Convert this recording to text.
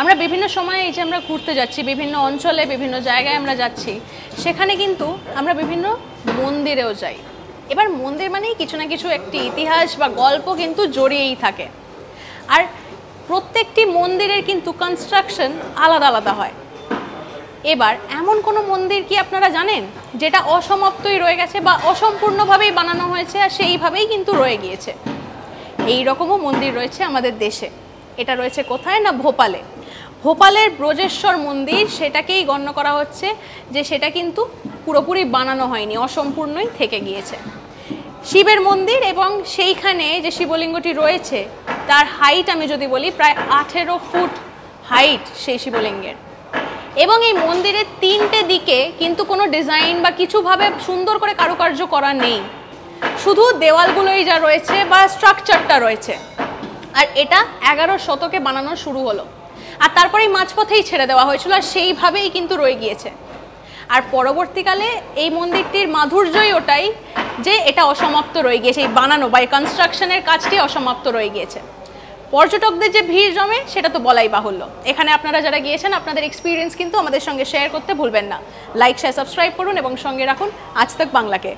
আমরা বিভিন্ন সময়ে এই যে আমরা ঘুরতে যাচ্ছি, বিভিন্ন অঞ্চলে বিভিন্ন জায়গায় আমরা যাচ্ছি, সেখানে কিন্তু আমরা বিভিন্ন মন্দিরেও যাই। এবার মন্দির মানেই কিছু না কিছু একটি ইতিহাস বা গল্প কিন্তু জড়িয়েই থাকে। আর প্রত্যেকটি মন্দিরের কিন্তু কনস্ট্রাকশন আলাদা আলাদা হয়। এবার এমন কোনো মন্দির কি আপনারা জানেন যেটা অসমাপ্তই রয়ে গেছে বা অসম্পূর্ণভাবেই বানানো হয়েছে আর সেইভাবেই কিন্তু রয়ে গিয়েছে? এই রকমও মন্দির রয়েছে আমাদের দেশে। এটা রয়েছে কোথায় না ভোপালে। ভোপালের ব্রজেশ্বর মন্দির, সেটাকেই গণ্য করা হচ্ছে যে সেটা কিন্তু পুরোপুরি বানানো হয়নি, অসম্পূর্ণই থেকে গিয়েছে। শিবের মন্দির এবং সেইখানে যে শিবলিঙ্গটি রয়েছে তার হাইট আমি যদি বলি প্রায় 18 ফুট হাইট সেই শিবলিঙ্গের। এবং এই মন্দিরের 3টে দিকে কিন্তু কোনো ডিজাইন বা কিছুভাবে সুন্দর করে কারুকার্য করা নেই, শুধু দেওয়ালগুলোই যা রয়েছে বা স্ট্রাকচারটা রয়েছে। আর এটা 11 শতকে বানানো শুরু হলো, আর তারপরেই মাঝপথেই ছেড়ে দেওয়া হয়েছিল, আর সেইভাবেই কিন্তু রয়ে গিয়েছে। আর পরবর্তীকালে এই মন্দিরটির মাধুর্যই ওটাই যে এটা অসমাপ্ত রয়ে গিয়েছে, এই বানানো বা এই কনস্ট্রাকশনের কাজটি অসমাপ্ত রয়ে গিয়েছে। পর্যটকদের যে ভিড় জমে সেটা তো বলাই বাহুল্য। এখানে আপনারা যারা গিয়েছেন আপনাদের এক্সপিরিয়েন্স কিন্তু আমাদের সঙ্গে শেয়ার করতে ভুলবেন না। লাইক, শেয়ার, সাবস্ক্রাইব করুন এবং সঙ্গে রাখুন আজ তাক বাংলাকে।